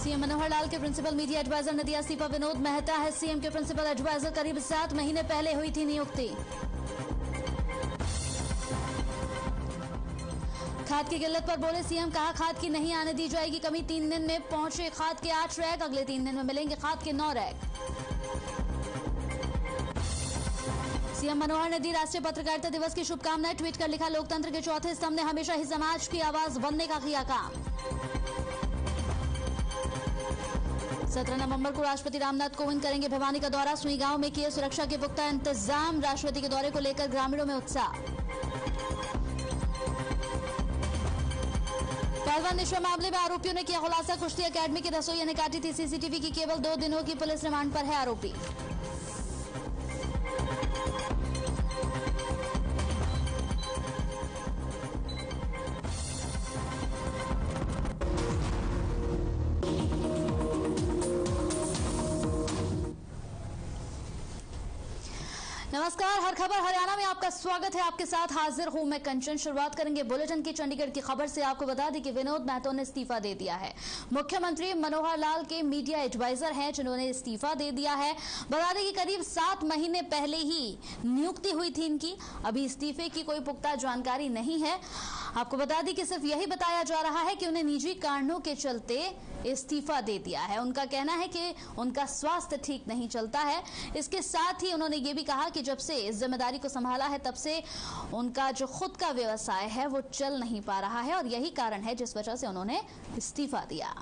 CM मनोहर लाल के principal media adviser ने दिया इस्तीफा। विनोद मेहता है सीएम के प्रिंसिपल एडवाइजर। करीब 7 महीने पहले हुई थी नियुक्ति। खाद की किल्लत पर बोले सीएम, कहा खाद की नहीं आने दी जाएगी कमी। 3 दिन में पहुंचे खाद के 8 रैक, अगले 3 दिन में मिलेंगे खाद के 9 रैक। सीएम मनोहर ने दी राष्ट्रीय पत्रकारिता दिवस की शुभकामनाएं। ट्वीट कर लिखा, लोकतंत्र के चौथे स्तंभ ने हमेशा ही समाज की आवाज बनने का किया काम। 17 नवंबर को राष्ट्रपति रामनाथ कोविंद करेंगे भिवानी का दौरा। सुई गांव में किए सुरक्षा के पुख्ता इंतजाम। राष्ट्रपति के दौरे को लेकर ग्रामीणों में उत्साह। पहलवान निशा मामले में आरोपियों ने किया खुलासा। कुश्ती अकेडमी की रसोइया ने काटी थी सीसीटीवी की केबल। 2 दिनों की पुलिस रिमांड पर है आरोपी। नमस्कार, हर खबर हरियाणा में आपका स्वागत है। आपके साथ हाजिर हूं मैं कंचन। शुरुआत करेंगे बुलेटिन की चंडीगढ़ की खबर से। आपको बता दें कि विनोद मेहता ने इस्तीफा दे दिया है। मुख्यमंत्री मनोहर लाल के मीडिया एडवाइजर हैं जिन्होंने इस्तीफा दे दिया है। बता दें कि करीब 7 महीने पहले ही नियुक्ति हुई थी इनकी। अभी इस्तीफे की कोई पुख्ता जानकारी नहीं है। आपको बता दें कि सिर्फ यही बताया जा रहा है कि उन्हें निजी कारणों के चलते इस्तीफा दे दिया है। उनका कहना है कि उनका स्वास्थ्य ठीक नहीं चलता है। इसके साथ ही उन्होंने ये भी कहा कि जब से इस जिम्मेदारी को संभाला है तब से उनका जो खुद का व्यवसाय है वो चल नहीं पा रहा है और यही कारण है जिस वजह से उन्होंने इस्तीफा दिया।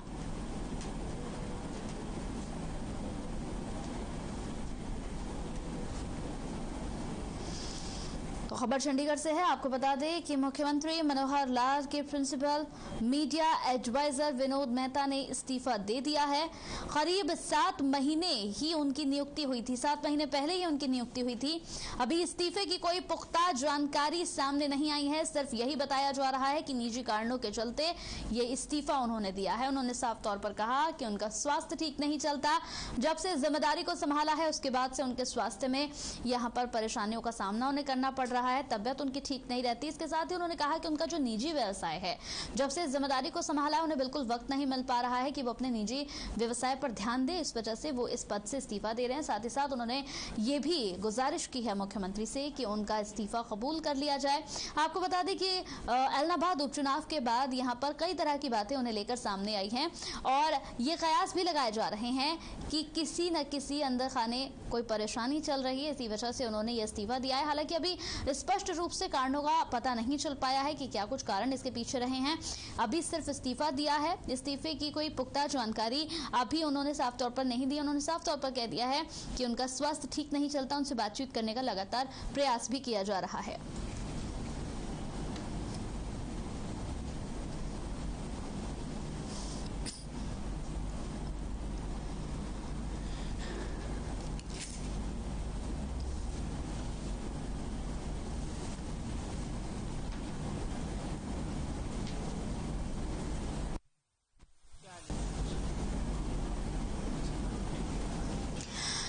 तो खबर चंडीगढ़ से है। आपको बता दें कि मुख्यमंत्री मनोहर लाल के principal media advisor Vinod Mehta ने इस्तीफा दे दिया है। करीब 7 महीने ही उनकी नियुक्ति हुई थी। 7 महीने पहले ही उनकी नियुक्ति हुई थी। अभी इस्तीफे की कोई पुख्ता जानकारी सामने नहीं आई है। सिर्फ यही बताया जा रहा है कि निजी कारणों के चलते ये इस्तीफा उन्होंने दिया है। उन्होंने साफ तौर पर कहा कि उनका स्वास्थ्य ठीक नहीं चलता। जब से जिम्मेदारी को संभाला है उसके बाद से उनके स्वास्थ्य में यहाँ पर परेशानियों का सामना उन्हें करना पड़ रहा है। तबियत उनकी ठीक नहीं रहती। इसके साथ ही उन्होंने कहा कि उनका जो निजी व्यवसाय है, जब से जिम्मेदारी को संभाला है उन्हें बिल्कुल वक्त नहीं मिल पा रहा है कि वो अपने निजी व्यवसाय पर ध्यान दें। इस वजह से वो इस पद से इस्तीफा दे रहे हैं। साथ ही साथ उन्होंने ये भी गुजारिश की है मुख्यमंत्री से कि उनका इस्तीफा कबूल कर लिया जाए। आपको बता दें कि एलनाबाद उपचुनाव के बाद यहाँ पर कई तरह की बातें उन्हें लेकर सामने आई हैं और ये कयास भी लगाए जा रहे हैं कि किसी न किसी अंदर खाने कोई परेशानी चल रही है। इसी वजह से उन्होंने ये इस्तीफा दिया है। हालांकि अभी स्पष्ट रूप से कारणों का पता नहीं चल पाया है कि क्या कुछ कारण इसके पीछे रहे हैं। अभी सिर्फ इस्तीफा दिया है। इस्तीफे की कोई पुख्ता जानकारी अभी उन्होंने साफ तौर पर नहीं दी। उन्होंने साफ तौर पर कह दिया है कि उनका स्वास्थ्य ठीक नहीं चलता। उनसे बातचीत करने का लगातार प्रयास भी किया जा रहा है।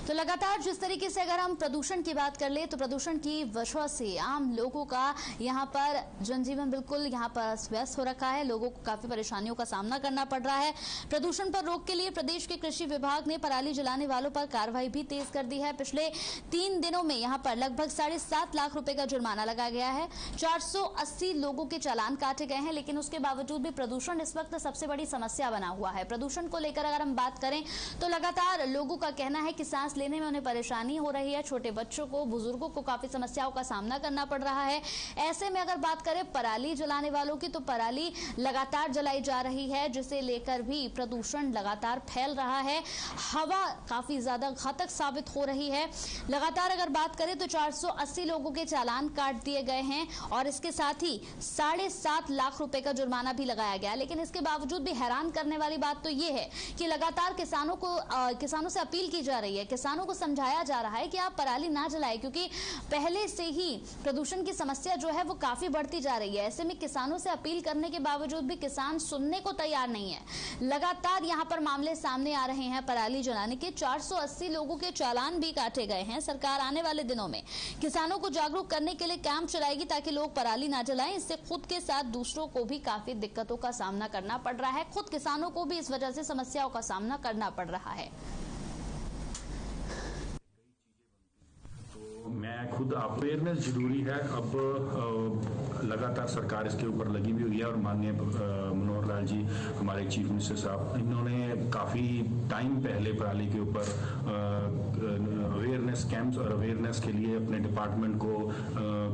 तो लगातार जिस तरीके से अगर हम प्रदूषण की बात कर ले तो प्रदूषण की वजह से आम लोगों का यहाँ पर जनजीवन बिल्कुल यहाँ पर अस्त व्यस्त हो रखा है। लोगों को काफी परेशानियों का सामना करना पड़ रहा है। प्रदूषण पर रोक के लिए प्रदेश के कृषि विभाग ने पराली जलाने वालों पर कार्रवाई भी तेज कर दी है। पिछले 3 दिनों में यहाँ पर लगभग 7.5 लाख रुपए का जुर्माना लगाया गया है। 480 लोगों के चालान काटे गए हैं। लेकिन उसके बावजूद भी प्रदूषण इस वक्त सबसे बड़ी समस्या बना हुआ है। प्रदूषण को लेकर अगर हम बात करें तो लगातार लोगों का कहना है कि सांस लेने में उन्हें परेशानी हो रही है। छोटे बच्चों को, बुजुर्गों को काफी समस्याओं का सामना करना पड़ रहा है। ऐसे में अगर बात करें पराली जलाने वालों की तो पराली लगातार जलाई जा रही है जिसे लेकर भी प्रदूषण लगातार फैल रहा है। हवा काफी ज्यादा घातक साबित हो रही है। लगातार अगर बात करें तो 480 लोगों के चालान काट दिए गए हैं और इसके साथ ही 7.5 लाख रुपए का जुर्माना भी लगाया गया। लेकिन इसके बावजूद भी हैरान करने वाली बात तो यह है कि लगातार किसानों से अपील की जा रही है। किसान किसानों को समझाया जा रहा है कि आप पराली ना जलाएं, क्योंकि पहले से ही प्रदूषण की समस्या जो है वो काफी बढ़ती जा रही है। ऐसे में किसानों से अपील करने के बावजूद भी किसान सुनने को तैयार नहीं है। लगातार यहाँ पर मामले सामने आ रहे हैं पराली जलाने के। 480 लोगों के चालान भी काटे गए हैं। सरकार आने वाले दिनों में किसानों को जागरूक करने के लिए कैंप चलाएगी ताकि लोग पराली ना जलाएं। इससे खुद के साथ दूसरों को भी काफी दिक्कतों का सामना करना पड़ रहा है। खुद किसानों को भी इस वजह से समस्याओं का सामना करना पड़ रहा है। मैं खुद अवेयरनेस जरूरी है। अब लगातार सरकार इसके ऊपर लगी भी हुई है और माननीय मनोहर लाल जी हमारे चीफ मिनिस्टर साहब, इन्होंने काफ़ी टाइम पहले पराली के ऊपर अवेयरनेस कैंप्स और अवेयरनेस के लिए अपने डिपार्टमेंट को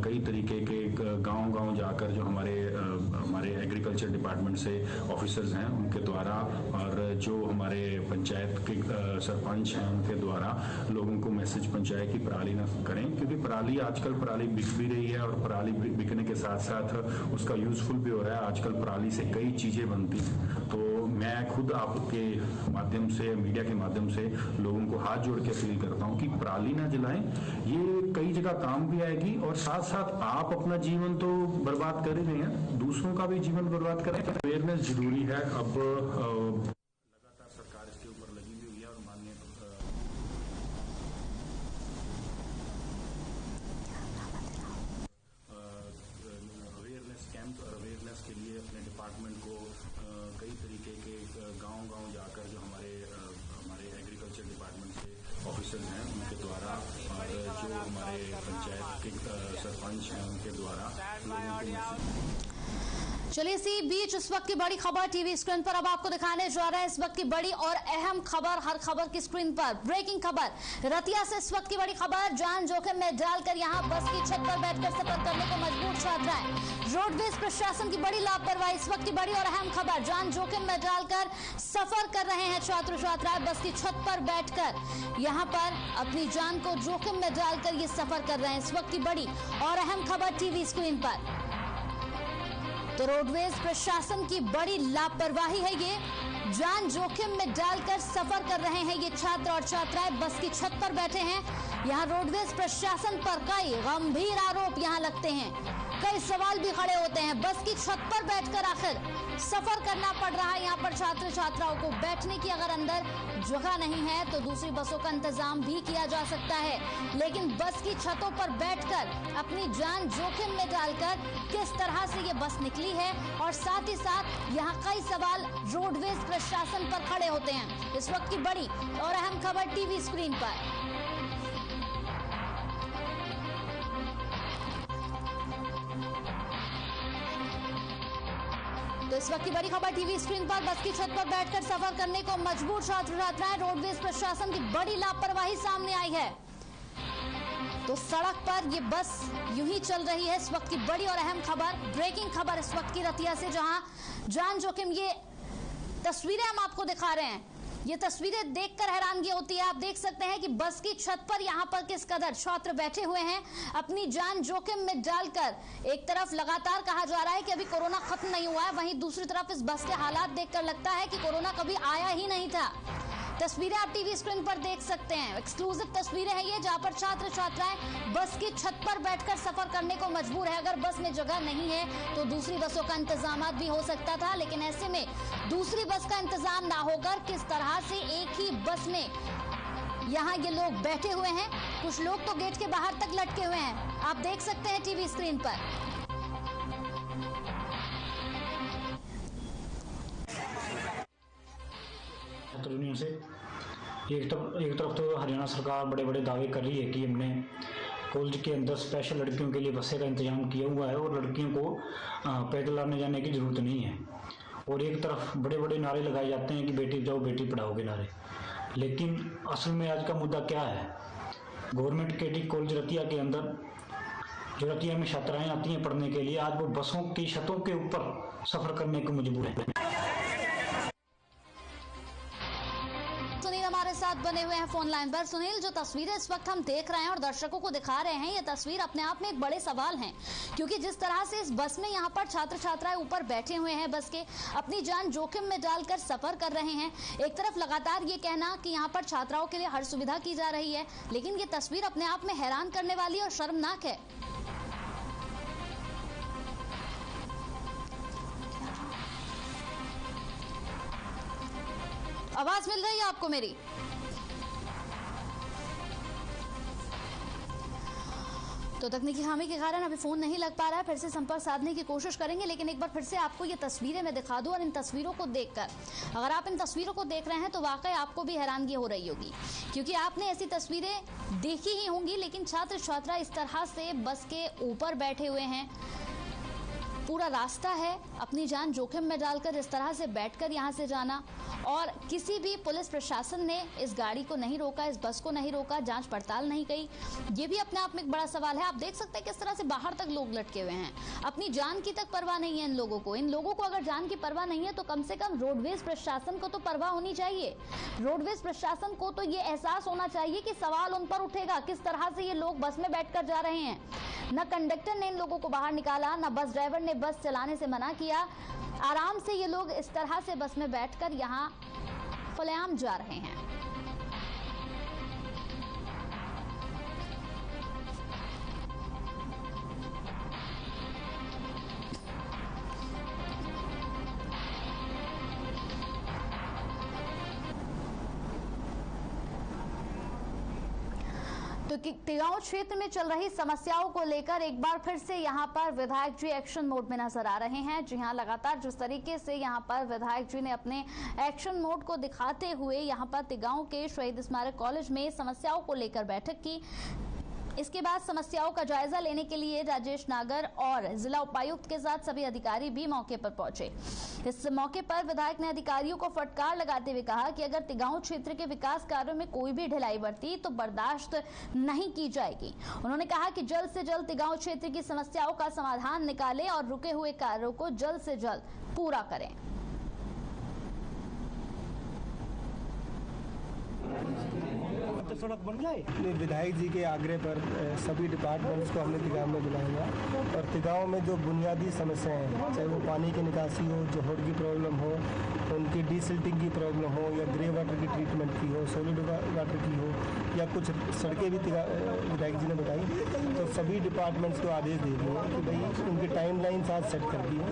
कई तरीके के गांव-गांव जाकर जो हमारे एग्रीकल्चर डिपार्टमेंट से ऑफिसर्स हैं उनके द्वारा और जो हमारे पंचायत के सरपंच हैं उनके द्वारा लोगों को मैसेज पहुंचाया कि पराली ना करें, क्योंकि पराली आजकल पराली बिक भी रही है और पराली बिकने के साथ साथ उसका यूजफुल भी हो रहा है। आजकल पराली से कई चीजें बनती हैं। तो मैं खुद आपके माध्यम से, मीडिया के माध्यम से लोगों को हाथ जोड़ के अपील करता हूं कि पराली ना जलाएं। ये कई जगह काम भी आएगी और साथ साथ आप अपना जीवन तो बर्बाद कर ही रहे हैं, दूसरों का भी जीवन बर्बाद करें। अवेयरनेस जरूरी है। अब लगातार सरकार इसके ऊपर लगी भी हुई है और माननीय कैंप और अवेयरनेस के लिए अपने डिपार्टमेंट को कई तरीके के गांव-गांव जाकर जो हमारे एग्रीकल्चर डिपार्टमेंट से ऑफिसर्स हैं उनके द्वारा और जो हमारे पंचायत के सरपंच हैं उनके द्वारा लोगों को। चलिए इसी बीच इस वक्त की बड़ी खबर टीवी स्क्रीन पर अब आपको दिखाने जा रहे हैं। इस वक्त की बड़ी और अहम खबर, हर खबर की स्क्रीन पर ब्रेकिंग खबर। रतिया से इस वक्त की बड़ी खबर, जान जोखिम में डालकर यहां बस की छत पर बैठकर सफर करने को मजबूर छात्राएं। रोडवेज प्रशासन की बड़ी लापरवाही। इस वक्त की बड़ी और अहम खबर, जान जोखिम में डालकर सफर कर रहे हैं छात्र छात्राएं। बस की छत पर बैठकर यहां पर अपनी जान को जोखिम में डालकर ये सफर कर रहे हैं। इस वक्त की बड़ी और अहम खबर टीवी स्क्रीन पर। तो रोडवेज प्रशासन की बड़ी लापरवाही है ये। जान जोखिम में डालकर सफर कर रहे हैं ये छात्र और छात्राएं। बस की छत पर बैठे हैं। यहाँ रोडवेज प्रशासन पर कई गंभीर आरोप यहाँ लगते हैं, कई सवाल भी खड़े होते हैं। बस की छत पर बैठकर आखिर सफर करना पड़ रहा है यहाँ पर छात्र छात्राओं को। बैठने की अगर अंदर जगह नहीं है तो दूसरी बसों का इंतजाम भी किया जा सकता है, लेकिन बस की छतों पर बैठकर अपनी जान जोखिम में डालकर किस तरह से ये बस निकली है, और साथ ही साथ यहाँ कई सवाल रोडवेज प्रशासन पर खड़े होते हैं। इस वक्त की बड़ी और अहम खबर टीवी स्क्रीन पर। तो इस वक्त की बड़ी खबर टीवी स्क्रीन पर, बस की छत पर बैठकर सफर करने को मजबूर छात्र छात्राएं। रोडवेज प्रशासन की बड़ी लापरवाही सामने आई है। तो सड़क पर ये बस यूं ही चल रही है। इस वक्त की बड़ी और अहम खबर, ब्रेकिंग खबर इस वक्त की रतिया से, जहां जान जोखिम, ये तस्वीरें हम आपको दिखा रहे हैं। ये तस्वीरें देखकर हैरानगी होती है। आप देख सकते हैं कि बस की छत पर यहाँ पर किस कदर छात्र बैठे हुए हैं अपनी जान जोखिम में डालकर। एक तरफ लगातार कहा जा रहा है कि अभी कोरोना खत्म नहीं हुआ है, वहीं दूसरी तरफ इस बस के हालात देखकर लगता है कि कोरोना कभी आया ही नहीं था। तस्वीरें आप टीवी स्क्रीन पर देख सकते हैं। एक्सक्लूसिव तस्वीरें हैं ये, जहां पर छात्र छात्राएं बस की छत पर बैठकर सफर करने को मजबूर है। अगर बस में जगह नहीं है तो दूसरी बसों का इंतजाम भी हो सकता था, लेकिन ऐसे में दूसरी बस का इंतजाम ना होकर किस तरह से एक ही बस में यहाँ ये लोग बैठे हुए हैं। कुछ लोग तो गेट के बाहर तक लटके हुए हैं, आप देख सकते हैं टीवी स्क्रीन पर। यूनियन से एक तरफ तो हरियाणा सरकार बड़े बड़े दावे कर रही है कि हमने कॉलेज के अंदर स्पेशल लड़कियों के लिए बसें का इंतजाम किया हुआ है और लड़कियों को पैदल आने जाने की ज़रूरत नहीं है, और एक तरफ बड़े बड़े नारे लगाए जाते हैं कि बेटी बचाओ बेटी पढ़ाओ के नारे। लेकिन असल में आज का मुद्दा क्या है? गवर्नमेंट केटी कॉलेज रतिया के अंदर जो रतिया में छात्राएँ आती हैं पढ़ने के लिए, आज वो बसों की छतों के ऊपर सफ़र करने को मजबूर है। हमारे साथ बने हुए हैं फोन लाइन पर। सुनील, जो तस्वीरें इस वक्त हम देख रहे हैं और दर्शकों को दिखा रहे हैं, ये तस्वीर अपने आप में एक बड़े सवाल हैं, क्योंकि जिस तरह से इस बस में यहाँ पर छात्र छात्राएं ऊपर बैठे हुए हैं, बस के अपनी जान जोखिम में डालकर सफर कर रहे हैं। एक तरफ लगातार ये कहना कि यहाँ पर छात्राओं के लिए हर सुविधा की जा रही है, लेकिन ये तस्वीर अपने आप में हैरान करने वाली और शर्मनाक है। आवाज मिल रही है आपको मेरी? तो तकनीकी खामी के कारण अभी फोन नहीं लग पा रहा है, फिर से संपर्क साधने की कोशिश करेंगे, लेकिन एक बार फिर से आपको ये तस्वीरें मैं दिखा दूं और इन तस्वीरों को देखकर, अगर आप इन तस्वीरों को देख रहे हैं तो वाकई आपको भी हैरानगी हो रही होगी, क्योंकि आपने ऐसी तस्वीरें देखी ही होंगी। लेकिन छात्र छात्रा इस तरह से बस के ऊपर बैठे हुए हैं, पूरा रास्ता है अपनी जान जोखिम में डालकर इस तरह से बैठकर यहां से जाना, और किसी भी पुलिस प्रशासन ने इस गाड़ी को नहीं रोका, इस बस को नहीं रोका, जांच पड़ताल नहीं की। ये भी अपने आप में एक बड़ा सवाल है। आप देख सकते हैं किस तरह से बाहर तक लोग लटके हुए हैं, अपनी जान की तक परवाह नहीं है इन लोगों को। इन लोगों को अगर जान की परवाह नहीं है तो कम से कम रोडवेज प्रशासन को तो परवाह होनी चाहिए। रोडवेज प्रशासन को तो ये एहसास होना चाहिए कि सवाल उन पर उठेगा, किस तरह से ये लोग बस में बैठकर जा रहे हैं। न कंडक्टर ने इन लोगों को बाहर निकाला, न बस ड्राइवर ने बस चलाने से मना किया। आराम से ये लोग इस तरह से बस में बैठकर यहाँ खुलेआम जा रहे हैं। तो तिगांव क्षेत्र में चल रही समस्याओं को लेकर एक बार फिर से यहां पर विधायक जी एक्शन मोड में नजर आ रहे हैं। जी हां, लगातार जिस तरीके से यहां पर विधायक जी ने अपने एक्शन मोड को दिखाते हुए यहां पर तिगांव के शहीद स्मारक कॉलेज में समस्याओं को लेकर बैठक की। इसके बाद समस्याओं का जायजा लेने के लिए राजेश नागर और जिला उपायुक्त के साथ सभी अधिकारी भी मौके पर पहुंचे। इस मौके पर विधायक ने अधिकारियों को फटकार लगाते हुए कहा कि अगर तिगांव क्षेत्र के विकास कार्यों में कोई भी ढिलाई बरती तो बर्दाश्त नहीं की जाएगी। उन्होंने कहा कि जल्द से जल्द तिगांव क्षेत्र की समस्याओं का समाधान निकालें और रुके हुए कार्यों को जल्द से जल्द पूरा करें। सड़क बन जाए। विधायक जी के आग्रह पर सभी डिपार्टमेंट्स को हमने तिगांव में बुलाया और तिगांव में जो बुनियादी समस्याएं हैं, चाहे वो पानी की निकासी हो, जोहड़ की प्रॉब्लम हो, उनकी डीसिल्टिंग की प्रॉब्लम हो, या ग्रे वाटर की ट्रीटमेंट की हो, सॉलिड वाटर की हो, या कुछ सड़कें भी विधायक जी ने बताई, तो सभी डिपार्टमेंट्स को आदेश दे दिए कि भाई उनकी टाइमलाइन साथ सेट कर दी है।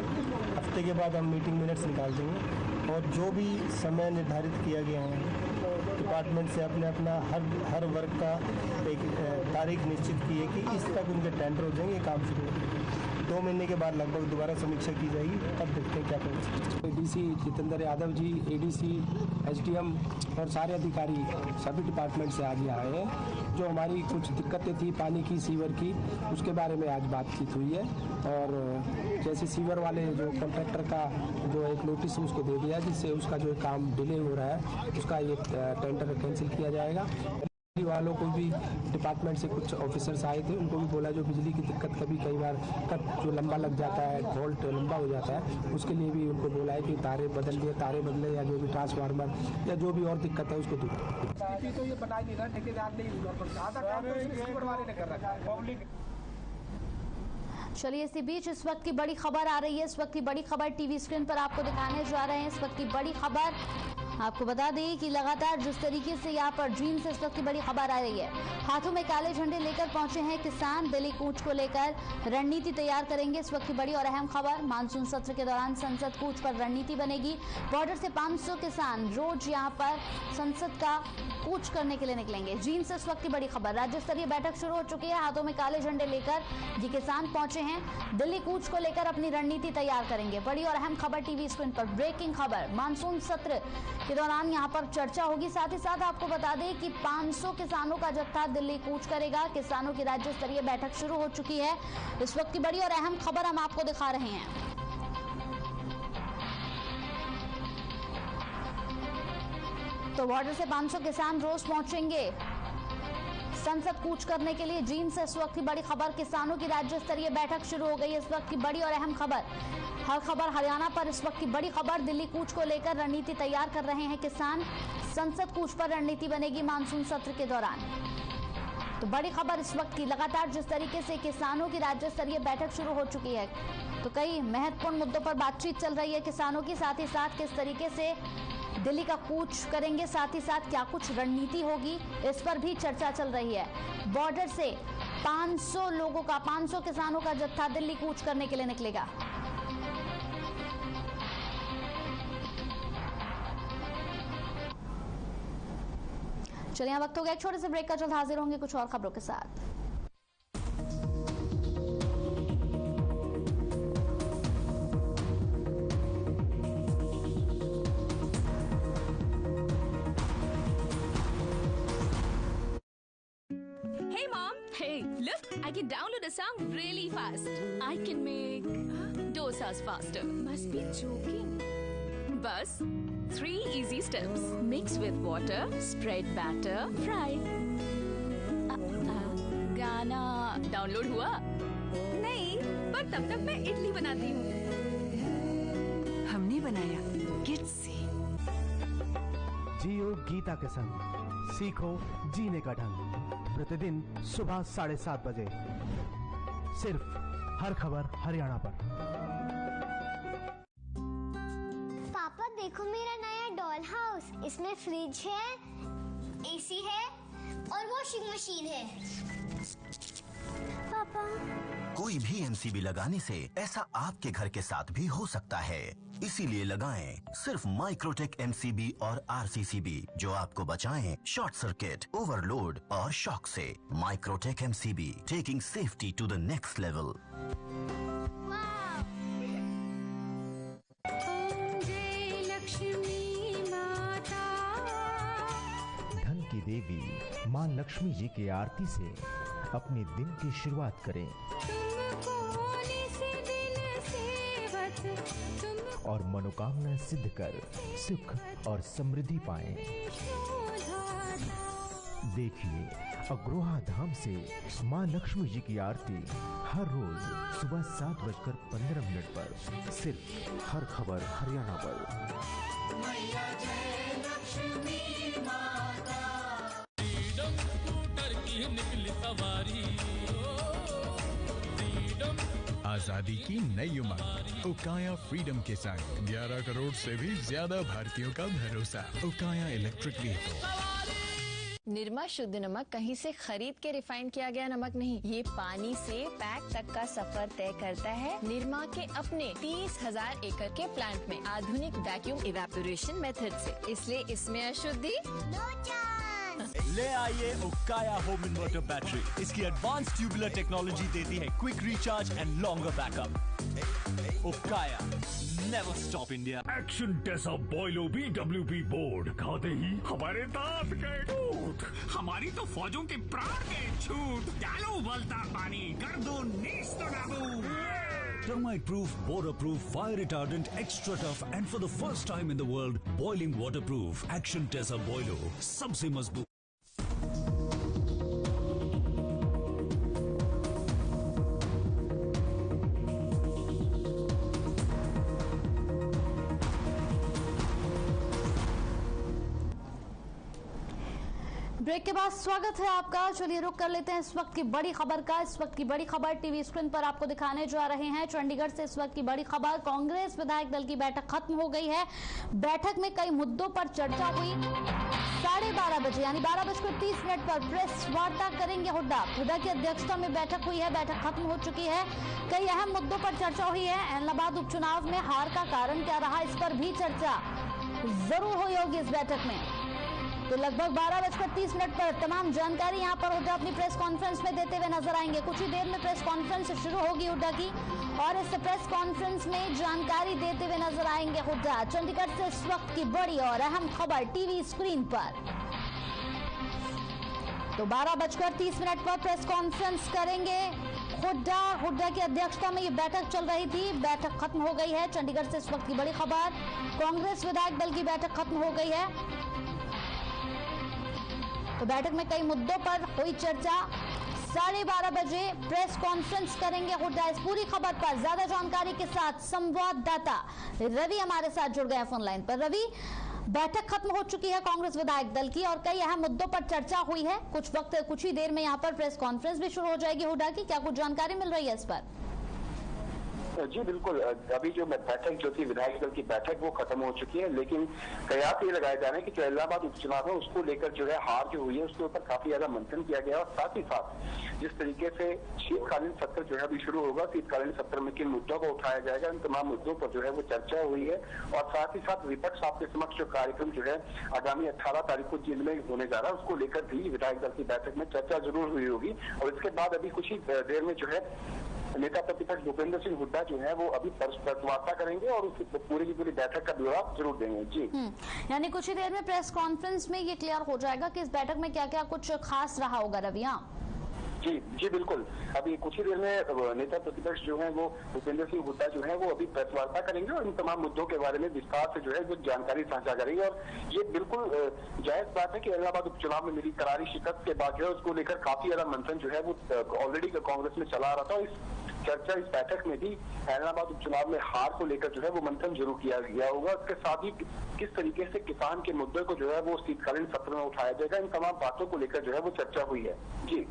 हफ्ते के बाद हम मीटिंग मिनट्स निकाल देंगे और जो भी समय निर्धारित किया गया है डिपार्टमेंट से अपना हर वर्ग का एक तारीख निश्चित की है कि इस तक उनके टेंडर हो जाएंगे, काम शुरू हो जाएगा। 2 महीने के बाद लगभग दोबारा समीक्षा की जाएगी, तब देखते हैं क्या करें। DC Jitendra Yadav ji, ADC, SDM और सारे अधिकारी सभी डिपार्टमेंट से आज आए हैं। जो हमारी कुछ दिक्कतें थी पानी की, सीवर की, उसके बारे में आज बातचीत हुई है। और जैसे सीवर वाले जो कॉन्ट्रैक्टर का जो एक नोटिस उसको दे दिया, जिससे उसका जो काम डिले हो रहा है उसका ये टेंडर कैंसिल किया जाएगा। वालों को भी डिपार्टमेंट से कुछ ऑफिसर्स आए थे, उनको भी बोला जो बिजली की दिक्कत कभी कई बार कट जो लंबा लग जाता है, वोल्ट लंबा हो जाता है, उसके लिए भी उनको बोला है कि तारे बदले या जो भी ट्रांसफार्मर या जो भी और दिक्कत है उसको दूर। तो ये बना नहीं रहा, ठेकेदार नहीं, आधा काम तो रिसीवर वाले ने कर रखा है। पब्लिक चलिए, इसी बीच इस वक्त की बड़ी खबर आ रही है। इस वक्त की बड़ी खबर टीवी स्क्रीन पर आपको दिखाने जा रहे हैं। इस वक्त की बड़ी खबर आपको बता दें कि लगातार जिस तरीके से यहाँ पर जींद से इस वक्त की बड़ी खबर आ रही है, हाथों में काले झंडे लेकर पहुंचे हैं किसान। दिल्ली कूच को लेकर रणनीति तैयार करेंगे। इस वक्त की बड़ी और अहम खबर, मानसून सत्र के दौरान संसद कूच पर रणनीति बनेगी। बॉर्डर से 500 किसान रोज यहाँ पर संसद का कूच करने के लिए निकलेंगे। जींद से इस वक्त की बड़ी खबर, राज्य स्तरीय बैठक शुरू हो चुकी है। हाथों में काले झंडे लेकर ये किसान पहुंचे हैं। दिल्ली कूच को लेकर अपनी रणनीति तैयार करेंगे। बड़ी और अहम खबर टीवी स्क्रीन पर, ब्रेकिंग खबर, मानसून सत्र के दौरान यहां पर चर्चा होगी। साथ ही साथ आपको बता दें कि 500 किसानों का जत्था दिल्ली कूच करेगा। किसानों की राज्य स्तरीय बैठक शुरू हो चुकी है। इस वक्त की बड़ी और अहम खबर हम आपको दिखा रहे हैं। तो बॉर्डर से 500 किसान रोज पहुंचेंगे संसद कूच करने के लिए। जींद से इस वक्त की बड़ी खबर, किसानों की राज्य स्तरीय बैठक शुरू हो गई। इस वक्त की बड़ी और अहम खबर, हर खबर हरियाणा पर। इस वक्त की बड़ी खबर, दिल्ली कूच को लेकर रणनीति तैयार कर रहे हैं किसान। संसद कूच पर रणनीति बनेगी मानसून सत्र के दौरान। तो बड़ी खबर इस वक्त की, लगातार जिस तरीके से किसानों की राज्य स्तरीय बैठक शुरू हो चुकी है, तो कई महत्वपूर्ण मुद्दों पर बातचीत चल रही है किसानों की, साथ ही साथ किस तरीके से दिल्ली का कूच करेंगे, साथ ही साथ क्या कुछ रणनीति होगी, इस पर भी चर्चा चल रही है। बॉर्डर से 500 किसानों का जत्था दिल्ली कूच करने के लिए निकलेगा। चलिए वक्त हो गया एक छोटे से ब्रेक का, जल्द हाजिर होंगे कुछ और खबरों के साथ। Hey mom, hey, look, I can download a song really fast. I can make dosas faster. Must be joking. Bus 3 easy steps. Mix with water, spread batter, fry. गाना डाउनलोड हुआ? नहीं, पर तब तक मैं इडली बनाती हूँ। हमने बनाया किड्स से। जियो गीता के संग, सीखो जीने का ढंग। प्रतिदिन सुबह 7:30 बजे, सिर्फ हर खबर हरियाणा पर। पापा देखो मेरा नया डॉल हाउस, इसमें फ्रिज है, एसी है और वॉशिंग मशीन है। पापा, कोई भी एमसीबी लगाने से ऐसा आपके घर के साथ भी हो सकता है, इसीलिए लगाएं सिर्फ माइक्रोटेक एमसीबी और आरसीसीबी, जो आपको बचाएं शॉर्ट सर्किट, ओवरलोड और शॉक से। Microtek MCB, taking safety to the next level. धन की देवी माँ लक्ष्मी जी की आरती से अपने दिन की शुरुआत करें और मनोकामना सिद्ध कर सुख और समृद्धि पाएं। देखिए अग्रोहा धाम से माँ लक्ष्मी जी की आरती हर रोज सुबह 7:15 पर, सिर्फ हर खबर हरियाणा पर। आजादी की नई उमंग उकाया फ्रीडम के संग 11 करोड़ से भी ज्यादा भारतीयों का भरोसा। उकाया इलेक्ट्रिक व्हीकल। निरमा शुद्ध नमक कहीं से खरीद के रिफाइन किया गया नमक नहीं, ये पानी से पैक तक का सफर तय करता है निरमा के अपने 30,000 एकड़ के प्लांट में आधुनिक वैक्यूम इवेपोरेशन मेथड से, इसलिए इसमें अशुद्धि ले आइए उकाया होम इन्वर्टर बैटरी। इसकी एडवांस ट्यूबुलर टेक्नोलॉजी देती है quick recharge and longer backup. Okaya, never stop India. Action टेसा बॉयलो BWP बोर्ड खाते ही हमारे दांत गए टूट। हमारी तो फौजों के प्राण गए छूट। डालो उबलता पानी, कर दो नीस्तो नाबूद। Termite proof, border proof, fire retardant, extra tough and for the first time in the world, boiling waterproof. Action Tesa Boilo, सबसे मजबूत। ब्रेक के बाद स्वागत है आपका। चलिए रुक कर लेते हैं इस वक्त की बड़ी खबर का। इस वक्त की बड़ी खबर टीवी स्क्रीन पर आपको दिखाने जा रहे हैं। चंडीगढ़ से इस वक्त की बड़ी खबर, कांग्रेस विधायक दल की बैठक खत्म हो गई है। बैठक में कई मुद्दों पर चर्चा हुई। 12:30 बजे यानी 12:30 पर प्रेस वार्ता करेंगे हुड्डा। हुड्डा की अध्यक्षता में बैठक हुई है, बैठक खत्म हो चुकी है। कई अहम मुद्दों पर चर्चा हुई है। ऐलनाबाद उपचुनाव में हार का कारण क्या रहा, इस पर भी चर्चा जरूर हुई होगी इस बैठक में। तो लगभग 12:30 पर तमाम जानकारी यहां पर हुड्डा अपनी प्रेस कॉन्फ्रेंस में देते हुए नजर आएंगे। कुछ ही देर में प्रेस कॉन्फ्रेंस शुरू होगी हुड्डा की और इस प्रेस कॉन्फ्रेंस में जानकारी देते हुए नजर आएंगे हुड्डा। चंडीगढ़ से इस वक्त की बड़ी और अहम खबर टीवी स्क्रीन पर। तो 12:30 पर प्रेस कॉन्फ्रेंस करेंगे हुड्डा की अध्यक्षता में ये बैठक चल रही थी। बैठक खत्म हो गई है। चंडीगढ़ से इस वक्त की बड़ी खबर, कांग्रेस विधायक दल की बैठक खत्म हो गई है। तो बैठक में कई मुद्दों पर हुई चर्चा। 12:30 बजे प्रेस कॉन्फ्रेंस करेंगे हुड्डा। इस पूरी खबर पर ज्यादा जानकारी के साथ संवाददाता रवि हमारे साथ जुड़ गए फोन लाइन पर। रवि, बैठक खत्म हो चुकी है कांग्रेस विधायक दल की और कई अहम मुद्दों पर चर्चा हुई है। कुछ ही देर में यहाँ पर प्रेस कॉन्फ्रेंस भी शुरू हो जाएगी हुड्डा की। क्या कुछ जानकारी मिल रही है इस पर? जी बिल्कुल, अभी जो बैठक जो थी विधायक दल की बैठक वो खत्म हो चुकी है, लेकिन कयास ये लगाए जा रहे हैं कि जो इलाहाबाद उपचुनाव है उसको लेकर जो है हार जो हुई है उसके ऊपर काफी ज्यादा मंथन किया गया और साथ ही साथ जिस तरीके से शीतकालीन सत्र जो है अभी शुरू होगा, शीतकालीन सत्र में किन मुद्दों को उठाया जाएगा, इन तमाम मुद्दों पर जो है वो चर्चा हुई है। और साथ ही साथ विपक्ष आपके समक्ष जो कार्यक्रम जो है आगामी 18 तारीख को जिले में होने जा रहा है उसको लेकर भी विधायक दल की बैठक में चर्चा जरूर हुई होगी। और इसके बाद अभी कुछ ही देर में जो है नेता प्रतिपक्ष भूपेंद्र सिंह हुड्डा जो है वो अभी वार्ता करेंगे और उस पूरी की पूरी बैठक का ब्यौरा जरूर देंगे। जी यानी कुछ ही देर में प्रेस कॉन्फ्रेंस में ये क्लियर हो जाएगा कि इस बैठक में क्या क्या कुछ खास रहा होगा। रविया जी बिल्कुल, अभी कुछ ही देर में नेता प्रतिपक्ष जो है वो भूपेंद्र सिंह हुड्डा जो है वो अभी प्रेस वार्ता करेंगे और इन तमाम मुद्दों के बारे में विस्तार से जो है वो जानकारी साझा करेंगे। और ये बिल्कुल जायज बात है कि इलाहाबाद उपचुनाव में मिली करारी शिकस्त के बाद जो है उसको लेकर काफी ज्यादा मंथन जो है वो ऑलरेडी कांग्रेस में चला रहा था। इस बैठक में भी इलाहाबाद उपचुनाव में हार को लेकर जो है वो मंथन जरूर किया गया होगा। इसके साथ ही किस तरीके से किसान के मुद्दे को जो है वो शीतकालीन सत्र में उठाया जाएगा, इन तमाम बातों को लेकर जो है वो चर्चा हुई है। जी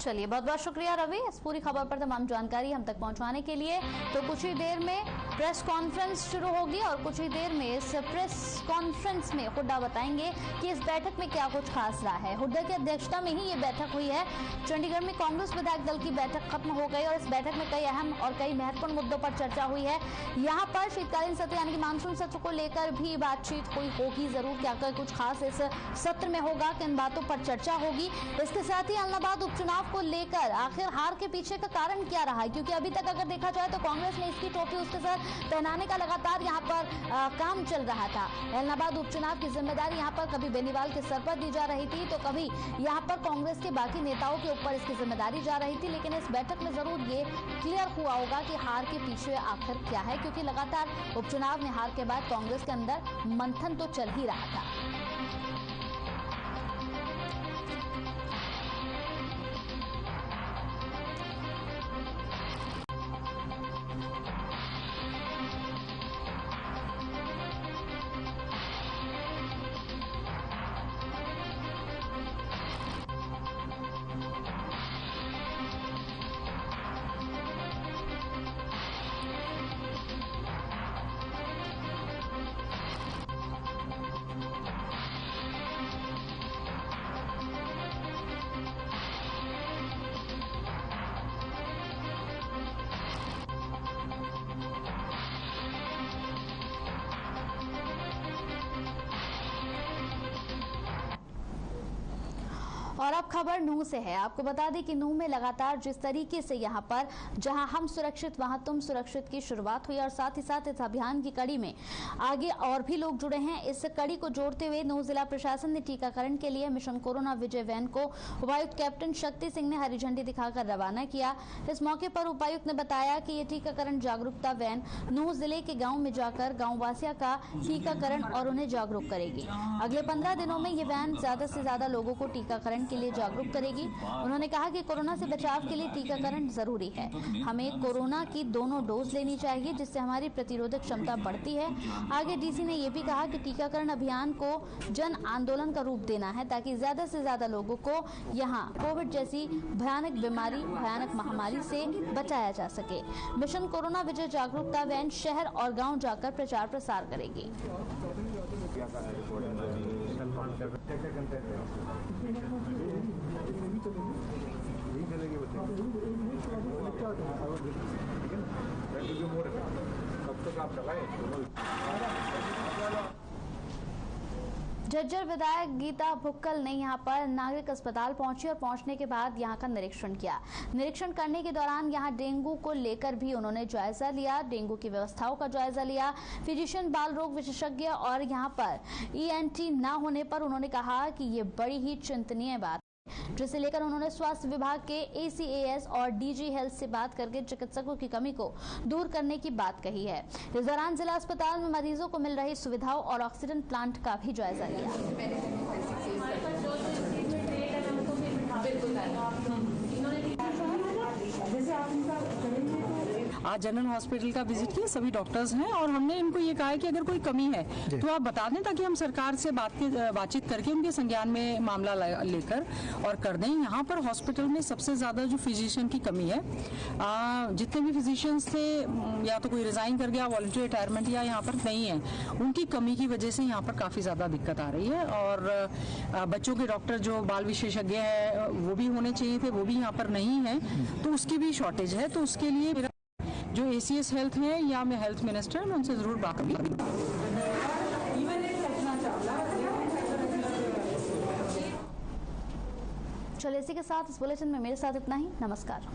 चलिए, बहुत बहुत शुक्रिया रवि इस पूरी खबर पर तमाम जानकारी हम तक पहुंचाने के लिए। तो कुछ ही देर में प्रेस कॉन्फ्रेंस शुरू होगी और कुछ ही देर में इस प्रेस कॉन्फ्रेंस में हुड्डा बताएंगे कि इस बैठक में क्या कुछ खास रहा है। हुड्डा की अध्यक्षता में ही ये बैठक हुई है। चंडीगढ़ में कांग्रेस विधायक दल की बैठक खत्म हो गई और इस बैठक में कई अहम और कई महत्वपूर्ण मुद्दों पर चर्चा हुई है। यहाँ पर शीतकालीन सत्र यानी कि मानसून सत्र को लेकर भी बातचीत हुई होगी जरूर। क्या कुछ खास इस सत्र में होगा, किन बातों पर चर्चा होगी। इसके साथ ही इलाहाबाद उपचुनाव को लेकर आखिर हार के पीछे का कारण क्या रहा है, क्योंकि अभी तक अगर देखा जाए तो कांग्रेस ने इसकी टोपी उसके साथ पहनाने का लगातार यहाँ पर काम चल रहा था। इलाहाबाद उपचुनाव की जिम्मेदारी यहाँ पर कभी बेनीवाल के सर पर दी जा रही थी तो कभी यहाँ पर कांग्रेस के बाकी नेताओं के ऊपर इसकी जिम्मेदारी जा रही थी। लेकिन इस बैठक में जरूर ये क्लियर हुआ होगा कि हार के पीछे आखिर क्या है, क्योंकि लगातार उपचुनाव में हार के बाद कांग्रेस के अंदर मंथन तो चल ही रहा था। और अब खबर नूह से है। आपको बता दें कि नूह में लगातार जिस तरीके से यहाँ पर जहां हम सुरक्षित वहां तुम सुरक्षित की शुरुआत हुई और साथ ही साथ इस अभियान की कड़ी में आगे और भी लोग जुड़े हैं। इस कड़ी को जोड़ते हुए नूह जिला प्रशासन ने टीकाकरण के लिए मिशन कोरोना विजय वैन को उपायुक्त कैप्टन शक्ति सिंह ने हरी झंडी दिखाकर रवाना किया। इस मौके पर उपायुक्त ने बताया कि ये टीकाकरण जागरूकता वैन नूह जिले के गाँव में जाकर गाँव वासियों का टीकाकरण और उन्हें जागरूक करेगी। अगले 15 दिनों में ये वैन ज्यादा से ज्यादा लोगों को टीकाकरण के लिए जागरूक करेगी। उन्होंने कहा कि कोरोना से बचाव के लिए टीकाकरण जरूरी है। हमें कोरोना की दोनों डोज लेनी चाहिए जिससे हमारी प्रतिरोधक क्षमता बढ़ती है। आगे डीसी ने यह भी कहा कि टीकाकरण अभियान को जन आंदोलन का रूप देना है ताकि ज्यादा से ज्यादा लोगों को यहाँ कोविड जैसी भयानक बीमारी, भयानक महामारी से बचाया जा सके। मिशन कोरोना विजय जागरूकता वैन शहर और गाँव जाकर प्रचार प्रसार करेगी। झज्जर विधायक गीता भुक्कल ने यहां पर नागरिक अस्पताल पहुंची और पहुंचने के बाद यहां का निरीक्षण किया। निरीक्षण करने के दौरान यहां डेंगू को लेकर भी उन्होंने जायजा लिया, डेंगू की व्यवस्थाओं का जायजा लिया। फिजिशियन, बाल रोग विशेषज्ञ और यहां पर ईएनटी न होने पर उन्होंने कहा कि ये बड़ी ही चिंतनीय बात, जिसे लेकर उन्होंने स्वास्थ्य विभाग के एसीएएस और डीजी हेल्थ से बात करके चिकित्सकों की कमी को दूर करने की बात कही है। इस दौरान जिला अस्पताल में मरीजों को मिल रही सुविधाओं और ऑक्सीजन प्लांट का भी जायजा लिया। आज जनरल हॉस्पिटल का विजिट किया, सभी डॉक्टर्स हैं और हमने इनको ये कहा है कि अगर कोई कमी है तो आप बता दें ताकि हम सरकार से बातचीत करके उनके संज्ञान में मामला लेकर और कर दें। यहाँ पर हॉस्पिटल में सबसे ज्यादा जो फिजिशियन की कमी है, जितने भी फिजिशियंस थे या तो कोई रिजाइन कर गया, वॉलंटरी रिटायरमेंट या यहाँ पर नहीं है, उनकी कमी की वजह से यहाँ पर काफी ज्यादा दिक्कत आ रही है। और बच्चों के डॉक्टर जो बाल विशेषज्ञ है वो भी होने चाहिए थे, वो भी यहाँ पर नहीं है, तो उसकी भी शॉर्टेज है। तो उसके लिए मेरा जो ACS हेल्थ है या मैं हेल्थ मिनिस्टर, मैं उनसे जरूर बात करूंगी। चलिए इसी के साथ इस बुलेटिन में मेरे साथ इतना ही। नमस्कार।